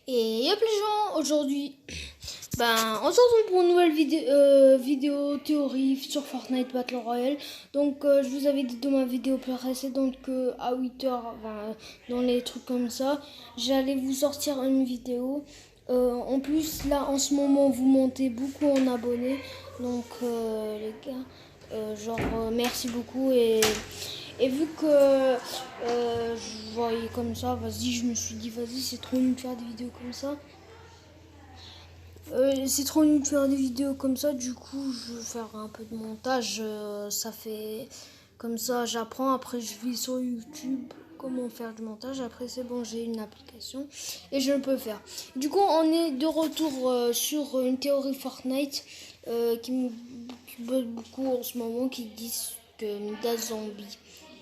Et yop les gens, aujourd'hui, on se retrouve pour une nouvelle vidéo théorie sur Fortnite Battle Royale. Donc je vous avais dit dans ma vidéo précédente que à 8h, dans les trucs comme ça, j'allais vous sortir une vidéo. En plus là en ce moment vous montez beaucoup en abonnés. Donc les gars, merci beaucoup et vu que je voyais comme ça, je me suis dit, vas-y, c'est trop nul de faire des vidéos comme ça. Du coup, je vais faire un peu de montage. Ça fait comme ça, j'apprends. Après, je vais sur YouTube comment faire du montage. Après, c'est bon, j'ai une application et je peux faire. Du coup, on est de retour sur une théorie Fortnite qui buzz beaucoup en ce moment, qui disent que Midas Zombie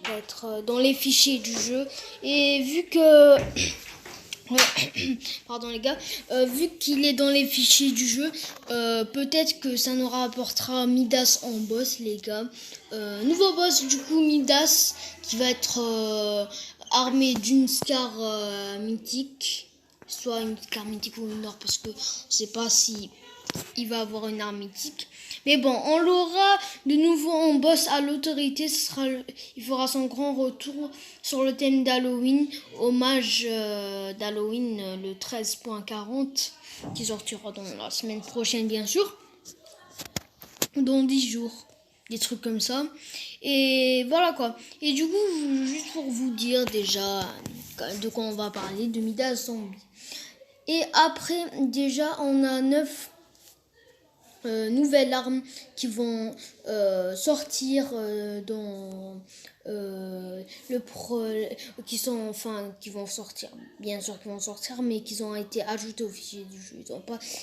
va être dans les fichiers du jeu. Et vu que pardon les gars, vu qu'il est dans les fichiers du jeu, peut-être que ça nous rapportera Midas en boss les gars. Nouveau boss du coup, Midas, qui va être armé d'une scar mythique, soit une scar mythique ou une or, parce que on sait pas si il va avoir une arme mythique. Mais bon, on l'aura de nouveau en boss à l'autorité. Il fera son grand retour sur le thème d'Halloween. Hommage d'Halloween, le 13.40, qui sortira dans la semaine prochaine, bien sûr. Dans 10 jours. Des trucs comme ça. Et voilà quoi. Et du coup, juste pour vous dire déjà de quoi on va parler, de Midas Zombie. Et après, déjà, on a 9 nouvelles armes qui vont sortir qui vont sortir, bien sûr, qui vont sortir, mais qui ont été ajoutées au fichier du jeu. Ils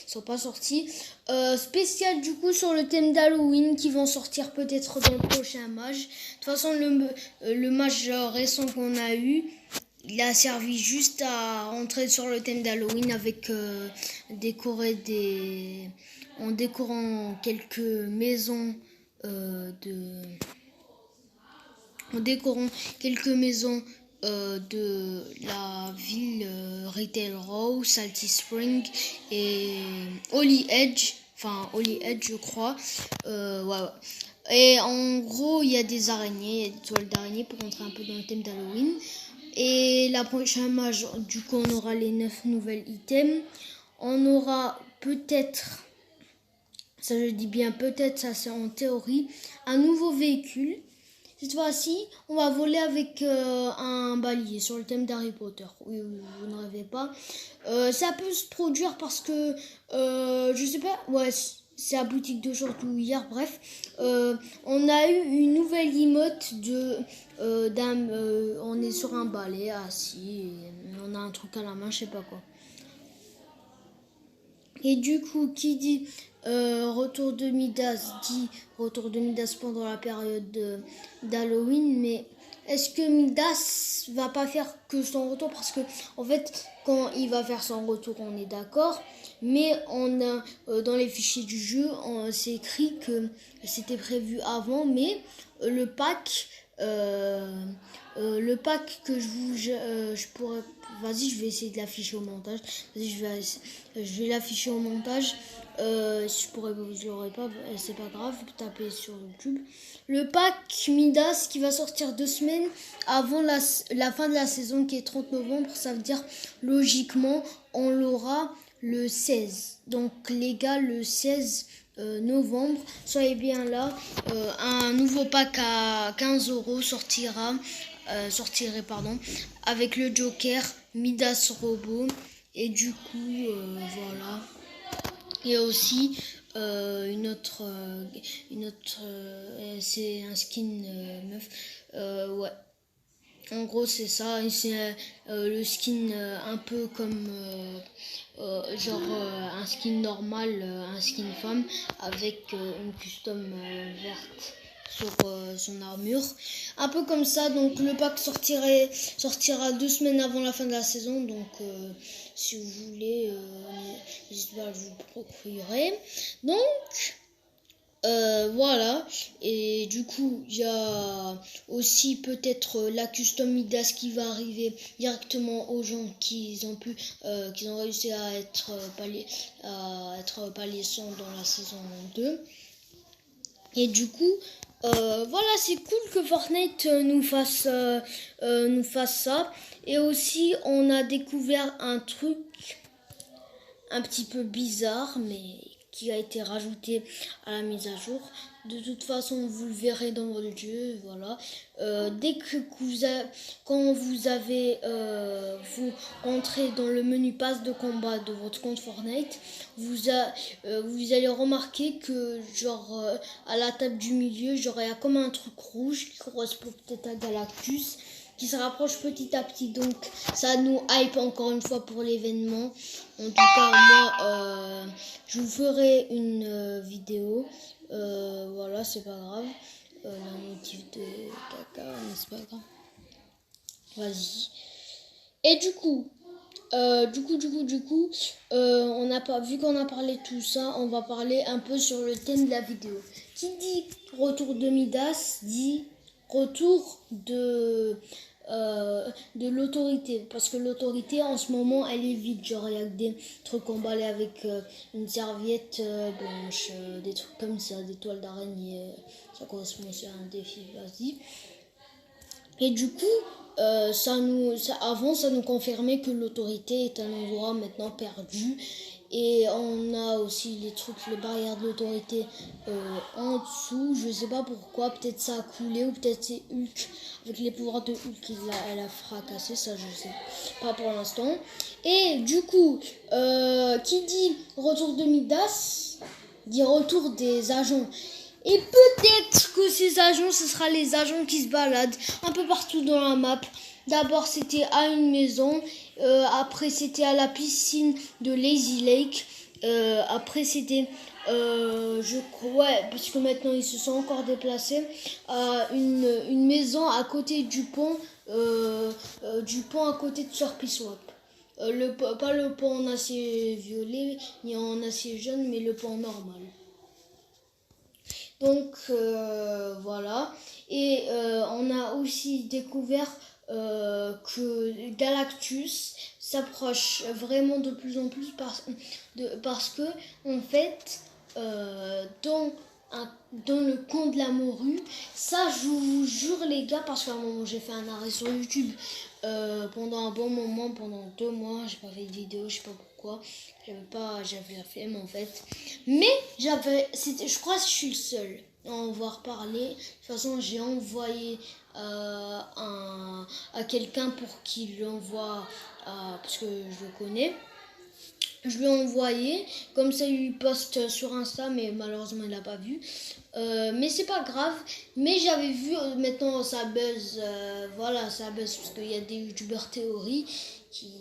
sont pas sortis. Spécial du coup sur le thème d'Halloween, qui vont sortir peut-être dans le prochain mage. De toute façon, le mage récent qu'on a eu, il a servi juste à rentrer sur le thème d'Halloween avec en décorant quelques maisons de la ville Retail Row, Salty Spring et Holly Edge, je crois. Ouais. Et en gros, il y a des araignées, il y a des toiles d'araignées pour rentrer un peu dans le thème d'Halloween. Et la prochaine mage, du coup, on aura les 9 nouvelles items. On aura peut-être, ça je dis bien peut-être, ça c'est en théorie, un nouveau véhicule. Cette fois-ci, on va voler avec un balai sur le thème d'Harry Potter. Oui, vous ne rêvez pas. Ça peut se produire parce que, je sais pas, ouais, c'est à boutique d'aujourd'hui ou hier, bref. On a eu une nouvelle emote on est sur un balai assis et on a un truc à la main, je sais pas quoi. Et du coup, qui dit retour de Midas dit retour de Midas pendant la période d'Halloween. Mais est-ce que Midas va pas faire que son retour? Parce que en fait, quand il va faire son retour, on est d'accord. Mais on a dans les fichiers du jeu, c'est écrit que c'était prévu avant. Mais le pack que je pourrais, vas-y, je vais essayer de l'afficher au montage. Vas-y, je vais l'afficher au montage. Si je pourrais, vous l'aurez pas, c'est pas grave, tapez sur YouTube. Le pack Midas qui va sortir 2 semaines avant la fin de la saison, qui est 30 novembre. Ça veut dire logiquement on l'aura le 16. Donc les gars, le 16 novembre, soyez bien là. Un nouveau pack à 15€ sortirait avec le Joker, Midas Robot, et du coup voilà. Et aussi c'est un skin meuf. Ouais. En gros, c'est ça. C'est le skin un peu comme un skin normal, un skin femme, avec une custom verte sur son armure. Un peu comme ça. Donc le pack sortira 2 semaines avant la fin de la saison. Donc si vous voulez, n'hésitez pas à vous procurer. Donc Voilà, et du coup il y a aussi peut-être la custom Midas qui va arriver directement aux gens qui ont réussi à être palier 100 dans la saison 2. Et du coup voilà, c'est cool que Fortnite nous fasse ça. Et aussi on a découvert un truc un petit peu bizarre, mais qui a été rajouté à la mise à jour. De toute façon, vous le verrez dans votre jeu, voilà. Dès que quand vous entrez dans le menu passe de combat de votre compte Fortnite, vous allez remarquer que genre à la table du milieu, genre il y a comme un truc rouge qui correspond peut-être à Galactus, qui se rapproche petit à petit, donc ça nous hype encore une fois pour l'événement. En tout cas, moi, je vous ferai une vidéo. Voilà, c'est pas grave. La motif de caca, mais c'est pas grave. Vas-y. Et du coup, on a pas vu qu'on a parlé de tout ça, on va parler un peu sur le thème de la vidéo. Qui dit retour de Midas dit retour de l'autorité, parce que l'autorité en ce moment elle est vide, genre il y a que des trucs emballés avec une serviette blanche, des trucs comme ça, des toiles d'araignée, ça correspond aussi à un défi, vas-y. Et du coup, avant, ça nous confirmait que l'autorité est un endroit maintenant perdu. Et on a aussi les barrières de l'autorité en dessous. Je sais pas pourquoi, peut-être ça a coulé ou peut-être c'est Hulk, avec les pouvoirs de Hulk, elle a fracassé, ça je sais pas pour l'instant. Et du coup, qui dit retour de Midas, dit retour des agents. Et peut-être que ces agents, ce sera les agents qui se baladent un peu partout dans la map. D'abord, c'était à une maison. Après, c'était à la piscine de Lazy Lake. Après, c'était, je crois, ouais, parce que maintenant, ils se sont encore déplacés à une maison à côté du pont à côté de Slurpy Swap. Pas le pont en acier violet, ni en acier jaune, mais le pont normal. Donc voilà. Et on a aussi découvert que Galactus s'approche vraiment de plus en plus parce que en fait dans le camp de la morue, ça je vous jure les gars, parce qu'à un moment j'ai fait un arrêt sur YouTube pendant un bon moment, pendant 2 mois j'ai pas fait de vidéo, je sais pas pourquoi, j'avais la flemme en fait, mais je crois que je suis le seul à en avoir parlé. De toute façon j'ai envoyé à quelqu'un pour qu'il l'envoie parce que je le connais. Je lui ai envoyé, comme ça il lui poste sur Insta, mais malheureusement il l'a pas vu. Mais c'est pas grave. Mais j'avais vu maintenant ça buzz, voilà ça buzz parce qu'il y a des youtubeurs théories qui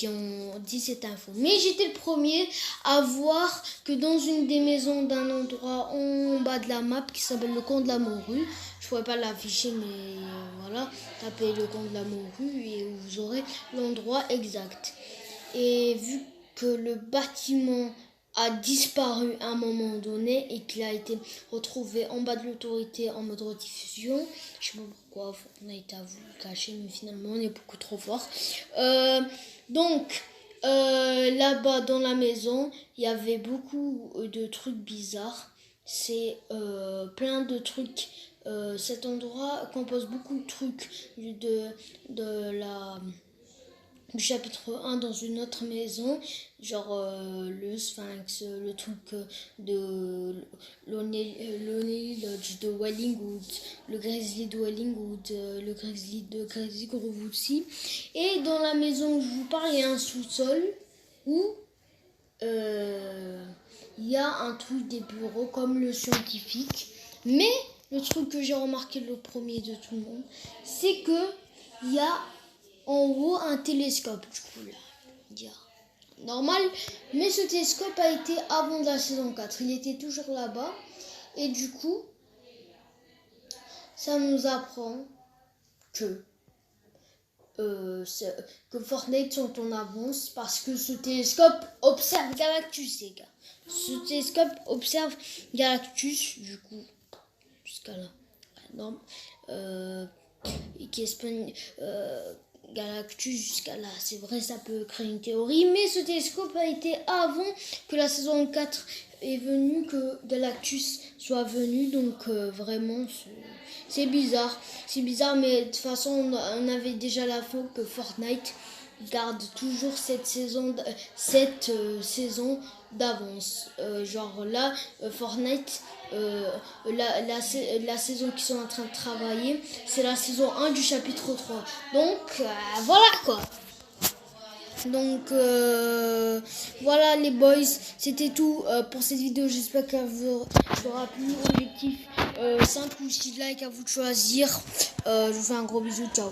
ont dit cette info. Mais j'étais le premier à voir que dans une des maisons d'un endroit en bas de la map qui s'appelle le camp de la morue, je pourrais pas l'afficher, mais voilà, tapez le camp de la morue et vous aurez l'endroit exact. Et vu que le bâtiment a disparu à un moment donné et qu'il a été retrouvé en bas de l'autorité en mode rediffusion, je sais pas pourquoi Fortnite a voulu le cacher, mais finalement on est beaucoup trop fort. Donc là-bas dans la maison il y avait beaucoup de trucs bizarres. C'est plein de trucs. Cet endroit compose beaucoup de trucs du chapitre 1 dans une autre maison, genre le Sphinx, le truc de l'Onely Lodge de Wellingwood, le Grizzly de Wellingwood, le Grizzly de Grizzly Grove aussi. Et dans la maison où je vous parle, il y a un sous-sol où il y a un truc des bureaux comme le scientifique. Mais le truc que j'ai remarqué le premier de tout le monde, c'est que il y a en haut un télescope, du coup là, normal, mais ce télescope a été avant de la saison 4, il était toujours là-bas, et du coup, ça nous apprend que que Fortnite sont en avance parce que ce télescope observe Galactus, les gars. Ce télescope observe Galactus, du coup, jusqu'à là, énorme. Et qui espionne Galactus jusqu'à là. C'est vrai, ça peut créer une théorie, mais ce télescope a été avant que la saison 4 est venue, que Galactus soit venu, donc vraiment c'est bizarre. C'est bizarre, mais de toute façon on avait déjà l'info que Fortnite garde toujours cette saison d'avance. Genre là, Fortnite, la saison qu'ils sont en train de travailler, c'est la saison 1 du chapitre 3. Donc voilà quoi. Donc voilà les boys, c'était tout pour cette vidéo. J'espère qu'elle vous aura plu. Objectif 5 ou 6 likes à vous de choisir. Je vous fais un gros bisou, ciao.